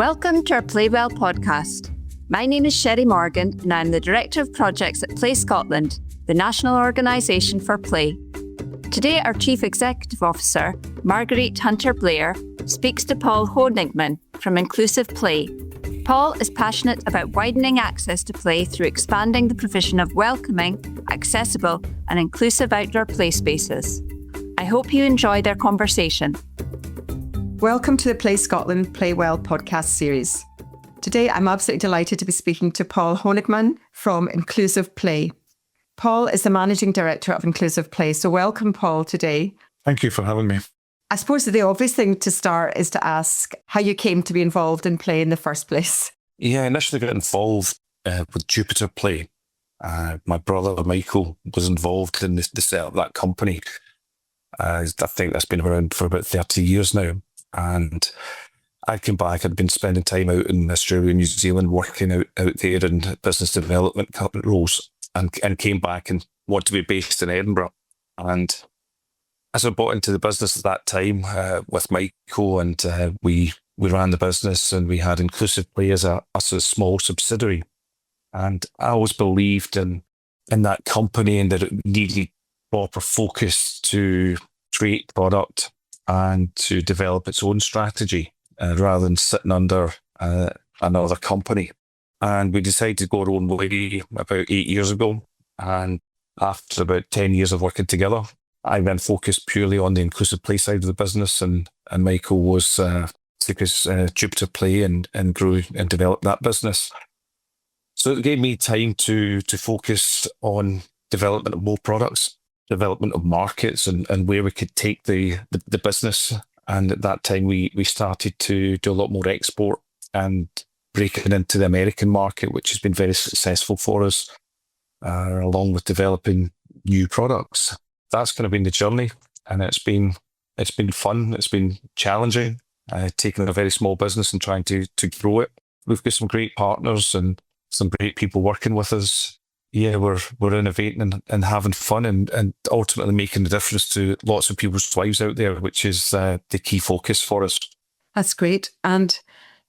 Welcome to our Playwell podcast. My name is Sherry Morgan and I'm the Director of Projects at Play Scotland, the national organisation for play. Today our Chief Executive Officer, Marguerite Hunter Blair, speaks to Paul Hoenigmann from Inclusive Play. Paul is passionate about widening access to play through expanding the provision of welcoming, accessible and inclusive outdoor play spaces. I hope you enjoy their conversation. Welcome to the Play Scotland Playwell podcast series. Today, I'm absolutely delighted to be speaking to Paul Hoenigmann from Inclusive Play. Paul is the Managing Director of Inclusive Play. So welcome, Paul, today. Thank you for having me. I suppose the obvious thing to start is to ask how you came to be involved in play in the first place. Yeah, I initially got involved with Jupiter Play. My brother, Michael, was involved in the setup of that company. I think that's been around for about 30 years now. And I came back, I'd been spending time out in Australia and New Zealand working out there in business development roles and came back and wanted to be based in Edinburgh. And as I bought into the business at that time with Michael and we ran the business and we had Inclusive Play as a small subsidiary. And I always believed in that company and that it needed proper focus to create product and to develop its own strategy rather than sitting under another company. And we decided to go our own way about 8 years ago. And after about 10 years of working together, I then focused purely on the Inclusive Play side of the business. And Michael was took his Jupiter Play and grew and developed that business. So it gave me time to focus on development of more products, development of markets and where we could take the business. And at that time, we started to do a lot more export and breaking into the American market, which has been very successful for us, along with developing new products. That's kind of been the journey, and it's been fun. It's been challenging, taking a very small business and trying to grow it. We've got some great partners and some great people working with us. Yeah, we're innovating and having fun and ultimately making a difference to lots of people's lives out there, which is the key focus for us. That's great. And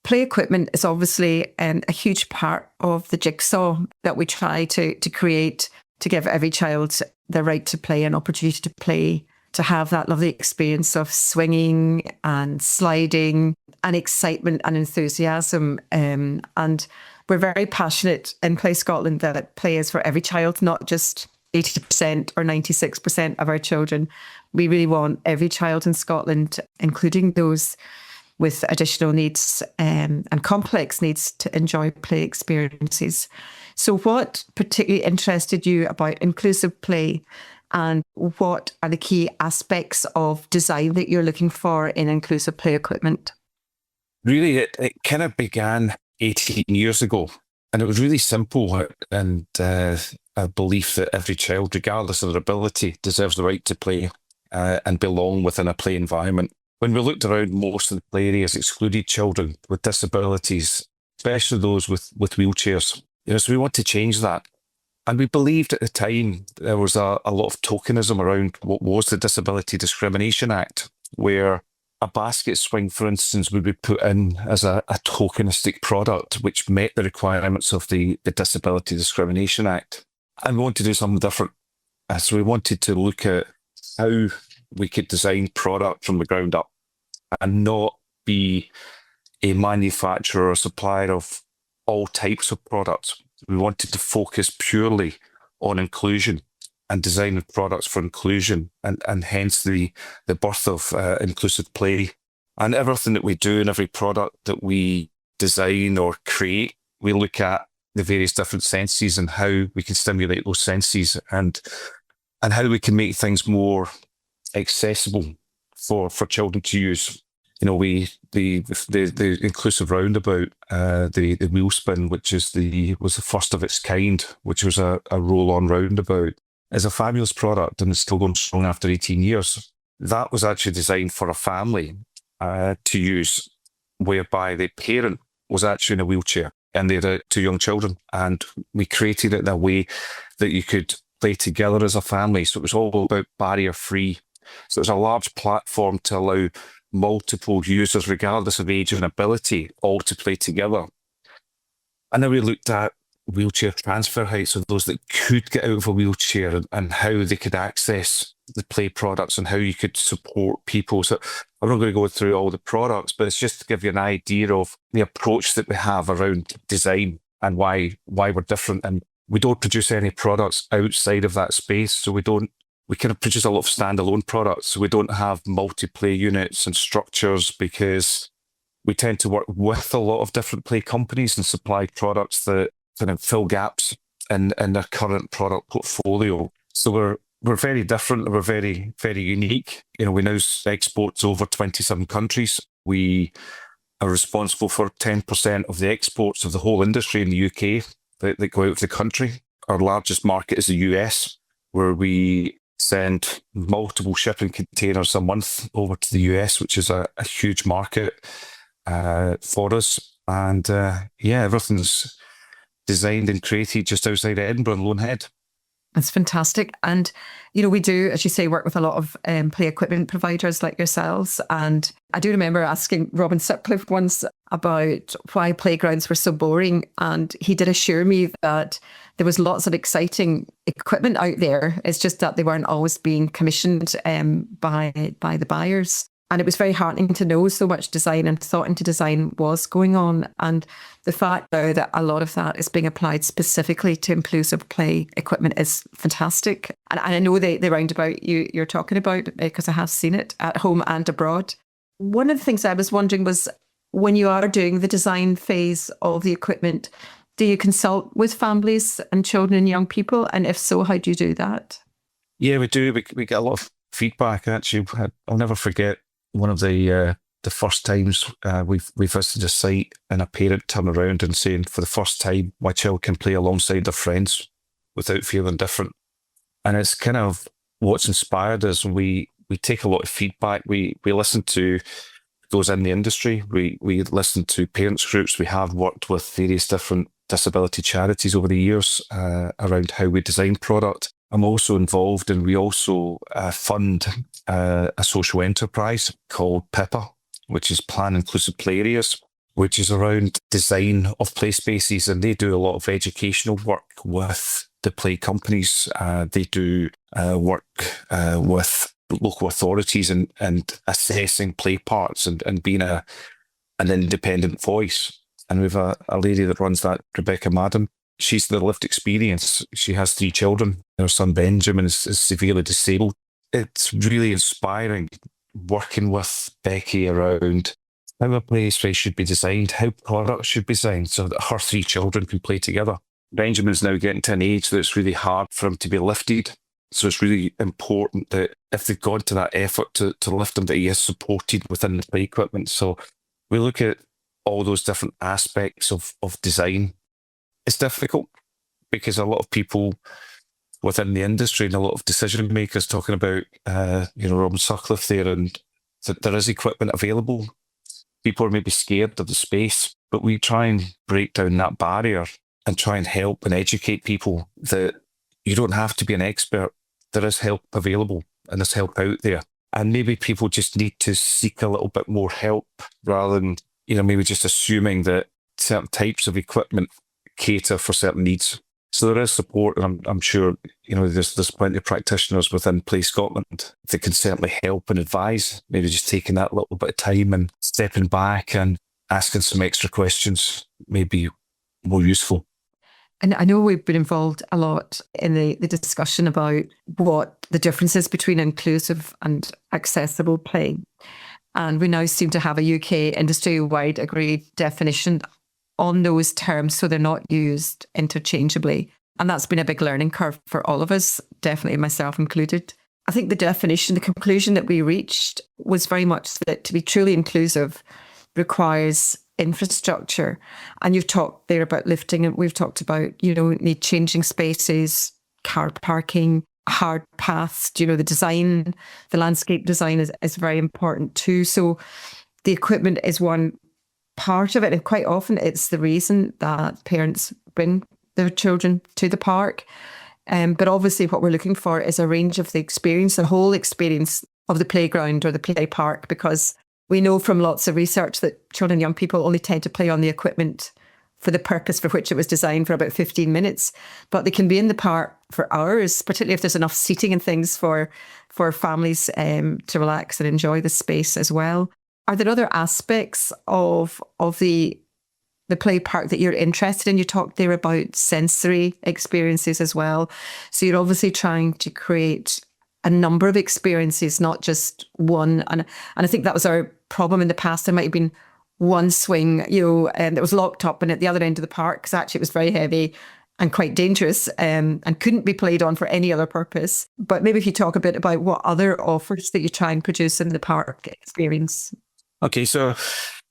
play equipment is obviously a huge part of the jigsaw that we try to create to give every child the right to play, an opportunity to play, to have that lovely experience of swinging and sliding and excitement and enthusiasm. And we're very passionate in Play Scotland that play is for every child, not just 80% or 96% of our children. We really want every child in Scotland, including those with additional needs and complex needs, to enjoy play experiences. So what particularly interested you about Inclusive Play, and what are the key aspects of design that you're looking for in inclusive play equipment? Really, it kind of began 18 years ago, and it was really simple and a belief that every child, regardless of their ability, deserves the right to play and belong within a play environment. When we looked around, most of the play areas excluded children with disabilities, especially those with wheelchairs. So we want to change that. And we believed at the time there was a lot of tokenism around what was the Disability Discrimination Act, where a basket swing, for instance, would be put in as a tokenistic product, which met the requirements of the Disability Discrimination Act. And we wanted to do something different. So we wanted to look at how we could design product from the ground up and not be a manufacturer or supplier of all types of products. We wanted to focus purely on inclusion and design products for inclusion, and hence the birth of Inclusive Play. And everything that we do and every product that we design or create, we look at the various different senses and how we can stimulate those senses and how we can make things more accessible for children to use. The inclusive roundabout, the wheel spin, which was the first of its kind, which was a roll-on roundabout, is a fabulous product, and it's still going strong after 18 years. That was actually designed for a family to use, whereby the parent was actually in a wheelchair and they had 2 young children. And we created it in a way that you could play together as a family. So it was all about barrier-free. So it was a large platform to allow multiple users, regardless of age and ability, all to play together. And then we looked at wheelchair transfer heights, so those that could get out of a wheelchair and how they could access the play products and how you could support people. So I'm not going to go through all the products, but it's just to give you an idea of the approach that we have around design and why we're different. And we don't produce any products outside of that space. So we kind of produce a lot of standalone products. So we don't have multi-play units and structures because we tend to work with a lot of different play companies and supply products that kind of fill gaps in their current product portfolio. So we're very different. We're very, very unique. We now export to over 27 countries. We are responsible for 10% of the exports of the whole industry in the UK that go out of the country. Our largest market is the US, where we send multiple shipping containers a month over to the US, which is a huge market for us. And everything's designed and created just outside Edinburgh and Loanhead. That's fantastic. And, we do, as you say, work with a lot of play equipment providers like yourselves. And I do remember asking Robin Sutcliffe once about why playgrounds were so boring. And he did assure me that there was lots of exciting equipment out there. It's just that they weren't always being commissioned by the buyers. And it was very heartening to know so much design and thought into design was going on. And the fact now that a lot of that is being applied specifically to inclusive play equipment is fantastic. And I know the roundabout you're talking about, because I have seen it at home and abroad. One of the things I was wondering was, when you are doing the design phase of the equipment, do you consult with families and children and young people? And if so, how do you do that? Yeah, we do. We get a lot of feedback. Actually, I'll never forget one of the first times we visited a site and a parent turned around and saying, for the first time, my child can play alongside their friends without feeling different. And it's kind of what's inspired us. We take a lot of feedback. We listen to those in the industry. We listen to parents groups. We have worked with various different disability charities over the years around how we design product. I'm also involved, and we also fund a social enterprise called PIPA, which is Plan Inclusive Play Areas, which is around design of play spaces. And they do a lot of educational work with the play companies. They do work with local authorities and assessing play parts and being an independent voice. And we've a lady that runs that, Rebecca Madden. She's the lived experience. She has 3 children. Her son Benjamin is severely disabled. It's really inspiring working with Becky around how a play space should be designed, how products should be designed so that her 3 children can play together. Benjamin's now getting to an age that it's really hard for him to be lifted. So it's really important that if they've gone to that effort to lift him, that he is supported within the play equipment. So we look at all those different aspects of design. It's difficult because a lot of people within the industry and a lot of decision makers talking about, Robin Sutcliffe there, and that there is equipment available. People are maybe scared of the space, but we try and break down that barrier and try and help and educate people that you don't have to be an expert. There is help available and there's help out there. And maybe people just need to seek a little bit more help rather than, maybe just assuming that certain types of equipment cater for certain needs. So there is support, and I'm sure there's plenty of practitioners within Play Scotland that can certainly help and advise. Maybe just taking that little bit of time and stepping back and asking some extra questions may be more useful. And I know we've been involved a lot in the discussion about what the difference is between inclusive and accessible play. And we now seem to have a UK industry-wide agreed definition on those terms, so they're not used interchangeably. And that's been a big learning curve for all of us, definitely myself included. I think the conclusion that we reached was very much that to be truly inclusive requires infrastructure. And you've talked there about lifting, and we've talked about, need changing spaces, car parking, hard paths, the design, the landscape design is very important too. So the equipment is one part of it, and quite often it's the reason that parents bring their children to the park. But obviously what we're looking for is a range of the experience, the whole experience of the playground or the play park, because We know from lots of research that children and young people only tend to play on the equipment for the purpose for which it was designed for about 15 minutes. But they can be in the park for hours, particularly if there's enough seating and things for families to relax and enjoy the space as well. Are there other aspects of the play park that you're interested in? You talked there about sensory experiences as well. So you're obviously trying to create a number of experiences, not just one. And I think that was our problem in the past. There might have been one swing, that was locked up and at the other end of the park, because actually it was very heavy and quite dangerous, and couldn't be played on for any other purpose. But maybe if you talk a bit about what other offers that you try and produce in the park experience. Okay, so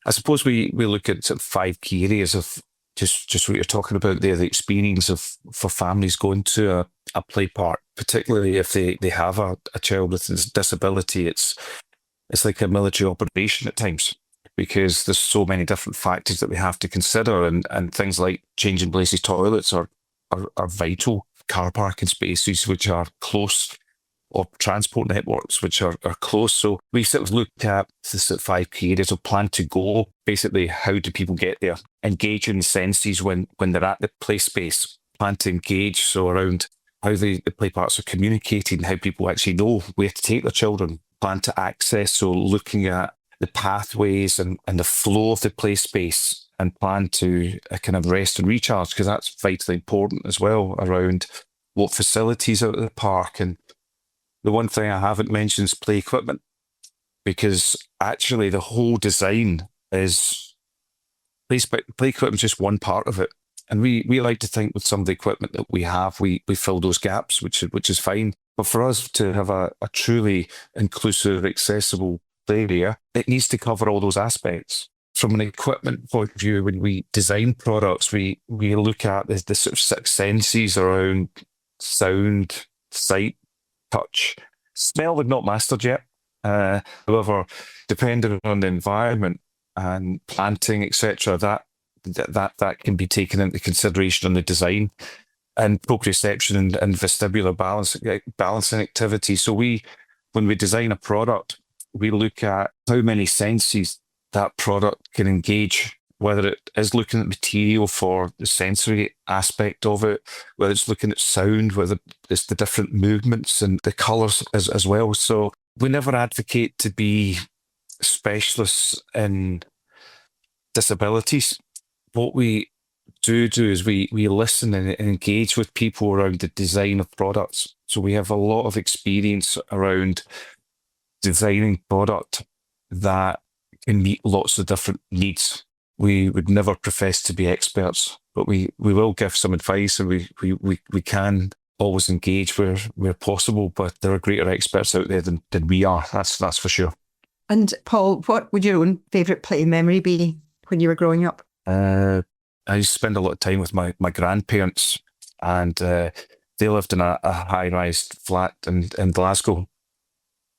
I suppose we look at sort of 5 key areas of just what you're talking about there, the experience for families going to a play park, particularly if they have a child with a disability. It's like a military operation at times, because there's so many different factors that we have to consider, and things like changing places toilets are vital, car parking spaces which are close, or transport networks which are close. So we sort of look at this at 5 key areas of plan to go. Basically, how do people get there? Engage in the senses when they're at the play space. Plan to engage, so around how the play parks are communicating, how people actually know where to take their children. Plan to access, so looking at the pathways and the flow of the play space, and plan to kind of rest and recharge, because that's vitally important as well, around what facilities are at the park. And the one thing I haven't mentioned is play equipment, because actually the whole design is play equipment is just one part of it. And we like to think with some of the equipment that we have, we fill those gaps, which is fine. But for us to have a truly inclusive, accessible play area, it needs to cover all those aspects. From an equipment point of view, when we design products, we look at the sort of 6 senses around sound, sight, touch. Smell we've not mastered yet. However, depending on the environment and planting, etc., that can be taken into consideration in the design, and proprioception and vestibular balancing activity. So when we design a product, we look at how many senses that product can engage, whether it is looking at material for the sensory aspect of it, whether it's looking at sound, whether it's the different movements and the colours as well. So we never advocate to be specialists in disabilities. What we do is we listen and engage with people around the design of products. So we have a lot of experience around designing product that can meet lots of different needs. We would never profess to be experts, but we will give some advice, and we can always engage where possible. But there are greater experts out there than we are. That's for sure. And Paul, what would your own favourite play memory be when you were growing up? I used to spend a lot of time with my grandparents, and they lived in a high-rise flat in Glasgow.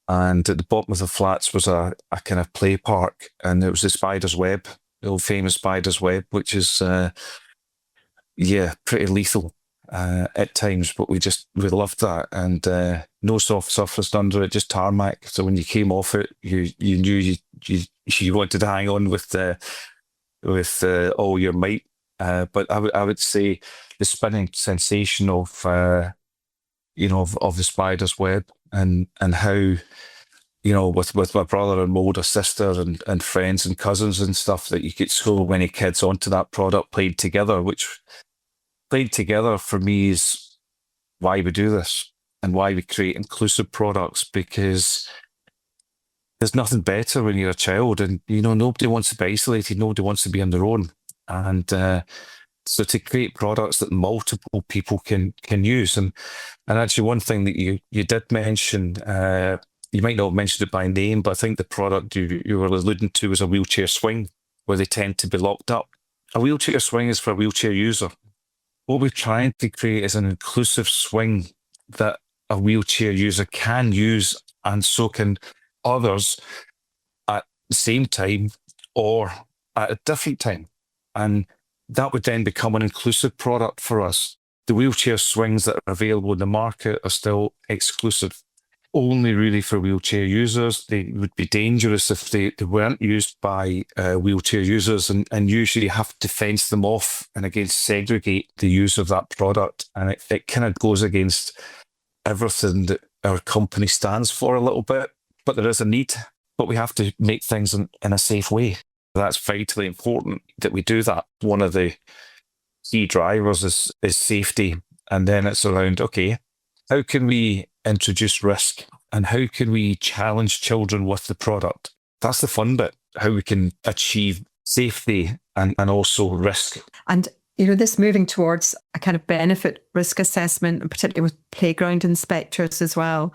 And at the bottom of the flats was a kind of play park, and it was the Spider's Web, the old famous Spider's Web, which is, pretty lethal at times, but we loved that. And no soft surface under it, just tarmac. So when you came off it, you knew you wanted to hang on with all your might. But I would say the spinning sensation of the Spider's Web, and how, with my brother and my older sister and friends and cousins and stuff, that you get so many kids onto that product played together, which played together for me is why we do this and why we create inclusive products, because there's nothing better when you're a child and, nobody wants to be isolated, nobody wants to be on their own. And so to create products that multiple people can use. And actually one thing that you did mention, you might not have mentioned it by name, but I think the product you were alluding to was a wheelchair swing, where they tend to be locked up. A wheelchair swing is for a wheelchair user. What we're trying to create is an inclusive swing that a wheelchair user can use, and so can others at the same time or at a different time. And that would then become an inclusive product for us. The wheelchair swings that are available in the market are still exclusive. only really for wheelchair users. They would be dangerous if they weren't used by wheelchair users, and usually have to fence them off and again segregate the use of that product. And it kind of goes against everything that our company stands for a little bit. But there is a need, but we have to make things in a safe way. That's vitally important that we do that. One of the key drivers is safety. And then it's around, okay, how can we introduce risk and how can we challenge children with the product? That's the fun bit, how we can achieve safety and also risk. And, this moving towards a kind of benefit risk assessment, and particularly with playground inspectors as well,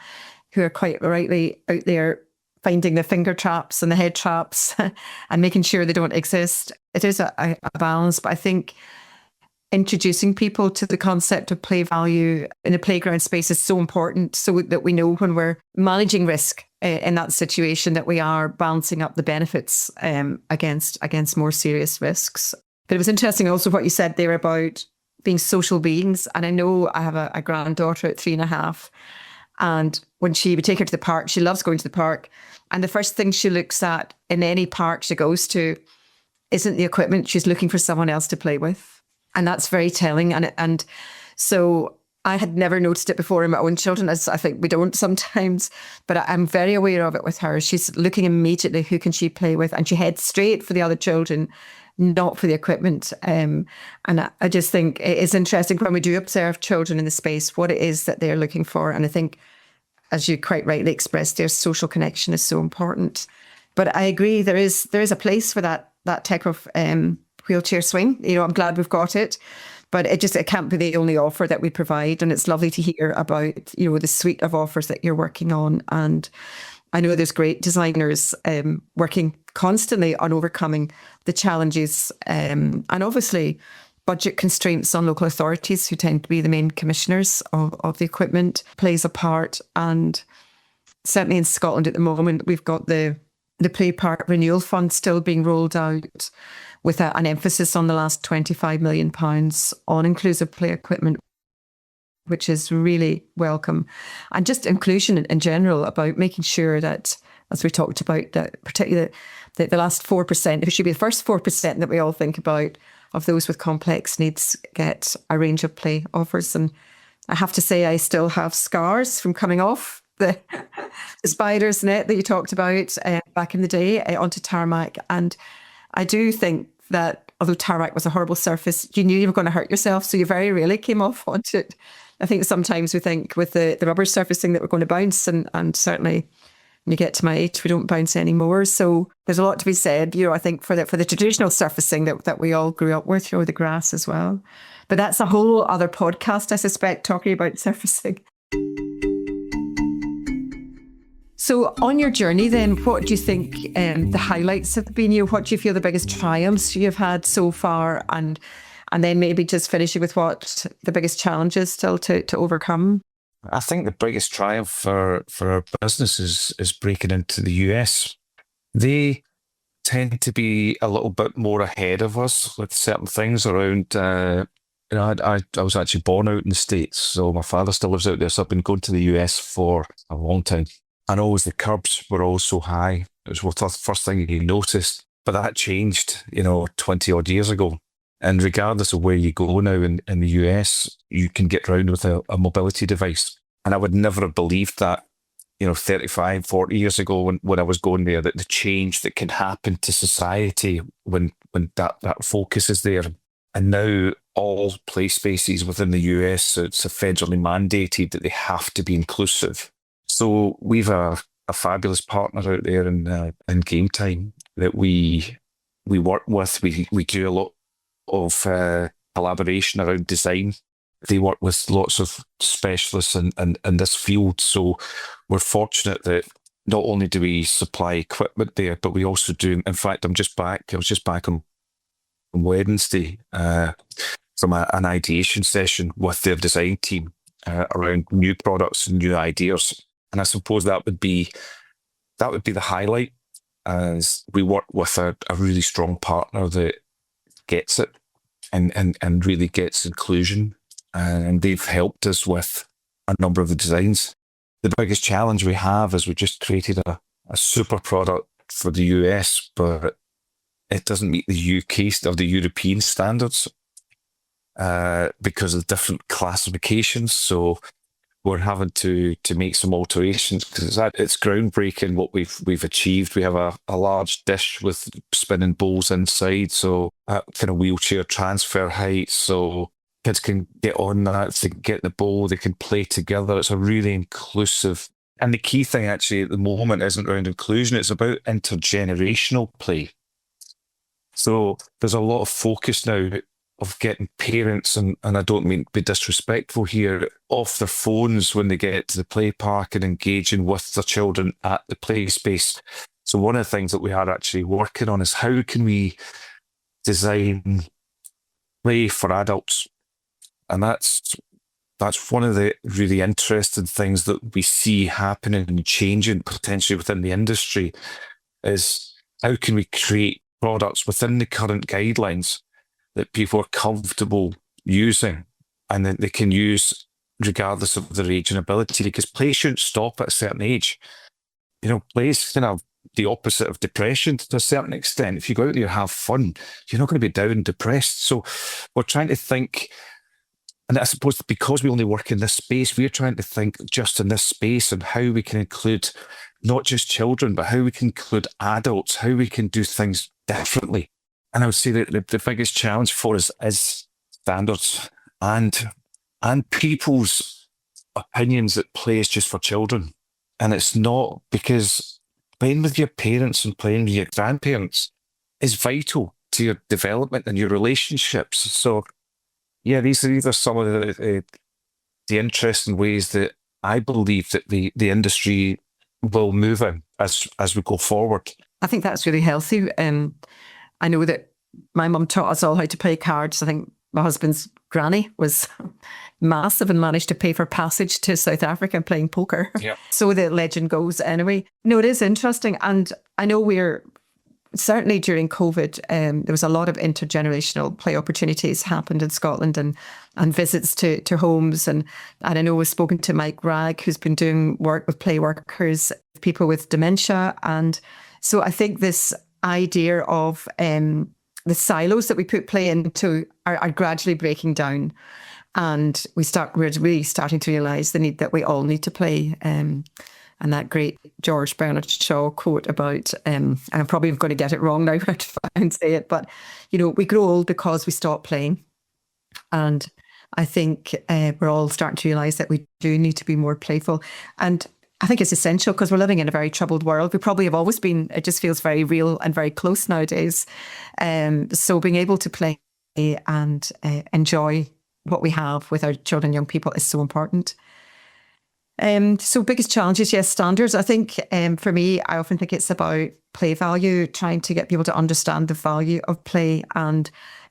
who are quite rightly out there finding the finger traps and the head traps and making sure they don't exist. It is a balance, but I think introducing people to the concept of play value in the playground space is so important, so that we know when we're managing risk in that situation that we are balancing up the benefits against more serious risks. But it was interesting also what you said there about being social beings. And I know I have a granddaughter at 3.5. And when she would take her to the park, she loves going to the park. And the first thing she looks at in any park she goes to isn't the equipment. She's looking for someone else to play with. And that's very telling. And so I had never noticed it before in my own children, as I think we don't sometimes, but I'm very aware of it with her. She's looking immediately, who can she play with? And she heads straight for the other children, not for the equipment. And I just think it is interesting when we do observe children in the space, what it is that they're looking for. And I think, as you quite rightly expressed, their social connection is so important. But I agree, there is a place for that type of wheelchair swing. I'm glad we've got it, but it can't be the only offer that we provide. And it's lovely to hear about, the suite of offers that you're working on. And I know there's great designers working constantly on overcoming the challenges, and obviously budget constraints on local authorities, who tend to be the main commissioners of the equipment, plays a part. And certainly in Scotland at the moment, we've got the Play Park Renewal Fund still being rolled out, with an emphasis on the last £25 million on inclusive play equipment, which is really welcome. And just inclusion in general, about making sure that, as we talked about, that particularly the last 4%, it should be the first 4% that we all think about, of those with complex needs get a range of play offers. And I have to say, I still have scars from coming off the spider's net that you talked about back in the day onto tarmac. And I do think that although tarmac was a horrible surface, you knew you were going to hurt yourself, so you very rarely came off onto it. I think sometimes we think with the rubber surfacing that we're going to bounce, and certainly when you get to my age, we don't bounce anymore. So there's a lot to be said, I think, for the traditional surfacing that we all grew up with, the grass as well. But that's a whole other podcast, I suspect, talking about surfacing. So on your journey then, what do you think the highlights have been? What do you feel the biggest triumphs you've had so far? And then maybe just finishing with what the biggest challenges still to overcome? I think the biggest triumph for our business is breaking into the US. They tend to be a little bit more ahead of us with certain things around. I was actually born out in the States, so my father still lives out there. So I've been going to the US for a long time. And always the curbs were all so high. It was the first thing you noticed. But that changed, 20 odd years ago. And regardless of where you go now in the US, you can get around with a mobility device. And I would never have believed that, 35, 40 years ago when I was going there, that the change that can happen to society when that focus is there. And now all play spaces within the US, it's federally mandated that they have to be inclusive. So we've a fabulous partner out there in Game Time that we work with. We do a lot of collaboration around design. They work with lots of specialists in this field. So we're fortunate that not only do we supply equipment there, but we also do. In fact, I was just back on Wednesday from an ideation session with their design team around new products and new ideas. And I suppose that would be the highlight, as we work with a really strong partner that gets it and really gets inclusion. And they've helped us with a number of the designs. The biggest challenge we have is we just created a super product for the US, but it doesn't meet the UK or the European standards because of different classifications. So we're having to make some alterations because it's groundbreaking what we've achieved. We have a large dish with spinning bowls inside, so kind of wheelchair transfer height, so kids can get on that, they can get the bowl, they can play together. It's a really inclusive. And the key thing actually at the moment isn't around inclusion, it's about intergenerational play. So there's a lot of focus now of getting parents, and I don't mean to be disrespectful here, off their phones when they get to the play park and engaging with their children at the play space. So one of the things that we are actually working on is how can we design play for adults? And that's one of the really interesting things that we see happening and changing potentially within the industry is how can we create products within the current guidelines that people are comfortable using and that they can use regardless of their age and ability, because play shouldn't stop at a certain age. Play is kind of the opposite of depression to a certain extent. If you go out there and have fun, you're not going to be down and depressed. So we're trying to think, and I suppose because we only work in this space, we're trying to think just in this space and how we can include not just children, but how we can include adults, how we can do things differently. And I would say that the biggest challenge for us is standards and people's opinions that play is just for children. And it's not, because playing with your parents and playing with your grandparents is vital to your development and your relationships. So yeah, these are some of the interesting ways that I believe that the industry will move in as we go forward. I think that's really healthy. I know that my mum taught us all how to play cards. I think my husband's granny was massive and managed to pay for passage to South Africa playing poker. Yep. So the legend goes anyway. No, it is interesting. And I know we're certainly during COVID, there was a lot of intergenerational play opportunities happened in Scotland and visits to homes. And I know we've spoken to Mike Ragg, who's been doing work with play workers, people with dementia. And so I think this idea of the silos that we put play into are gradually breaking down. And we're really starting to realise the need that we all need to play. And that great George Bernard Shaw quote about, and I'm probably going to get it wrong now, but try and say it, but, we grow old because we stop playing. And I think we're all starting to realise that we do need to be more playful. And I think it's essential because we're living in a very troubled world. We probably have always been. It just feels very real and very close nowadays. So being able to play and enjoy what we have with our children and young people is so important. So biggest challenges, yes, standards. I think for me, I often think it's about play value, trying to get people to understand the value of play, and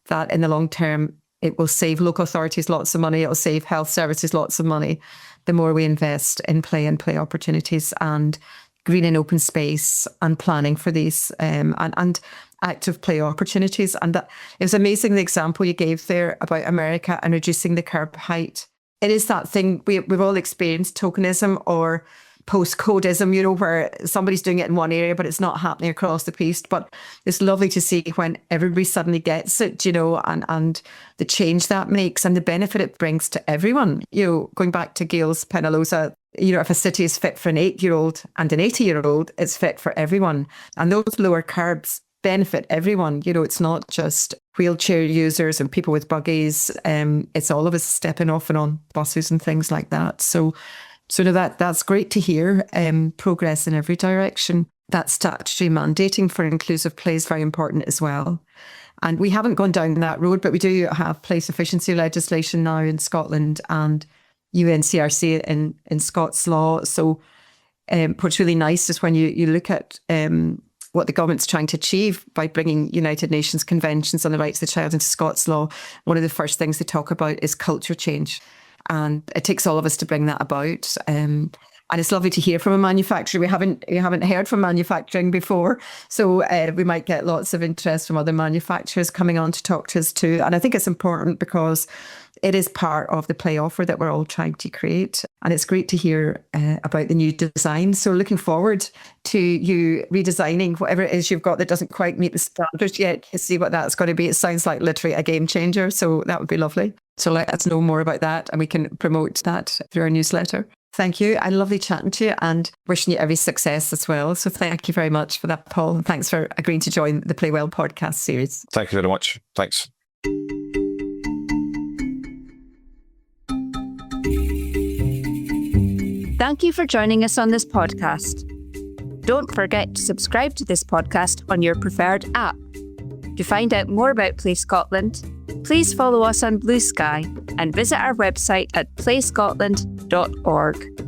that in the long term, it will save local authorities lots of money. It will save health services lots of money. The more we invest in play and play opportunities and green and open space and planning for these and active play opportunities. And that it was amazing, the example you gave there about America and reducing the curb height. It is that thing we've all experienced, tokenism or postcodism, where somebody's doing it in one area, but it's not happening across the piece. But it's lovely to see when everybody suddenly gets it, and the change that makes and the benefit it brings to everyone. Going back to Gail's Penalosa, if a city is fit for an 8-year-old and an 80-year-old, it's fit for everyone. And those lower curbs benefit everyone. It's not just wheelchair users and people with buggies. It's all of us stepping off and on buses and things like that. So that's great to hear. Progress in every direction. That statutory mandating for inclusive play is very important as well. And we haven't gone down that road, but we do have play sufficiency legislation now in Scotland and UNCRC in Scots law. So what's really nice is when you look at what the government's trying to achieve by bringing United Nations conventions on the rights of the child into Scots law, one of the first things they talk about is culture change. And it takes all of us to bring that about. And it's lovely to hear from a manufacturer. We haven't heard from manufacturing before. So we might get lots of interest from other manufacturers coming on to talk to us too. And I think it's important because it is part of the play offer that we're all trying to create. And it's great to hear about the new design. So looking forward to you redesigning whatever it is you've got that doesn't quite meet the standards yet, to see what that's going to be. It sounds like literally a game changer. So that would be lovely. So let us know more about that and we can promote that through our newsletter. Thank you. I lovely chatting to you and wishing you every success as well. So thank you very much for that, Paul. And thanks for agreeing to join the Playwell podcast series. Thank you very much. Thanks. Thank you for joining us on this podcast. Don't forget to subscribe to this podcast on your preferred app. To find out more about Play Scotland, please follow us on Blue Sky and visit our website at playscotland.org.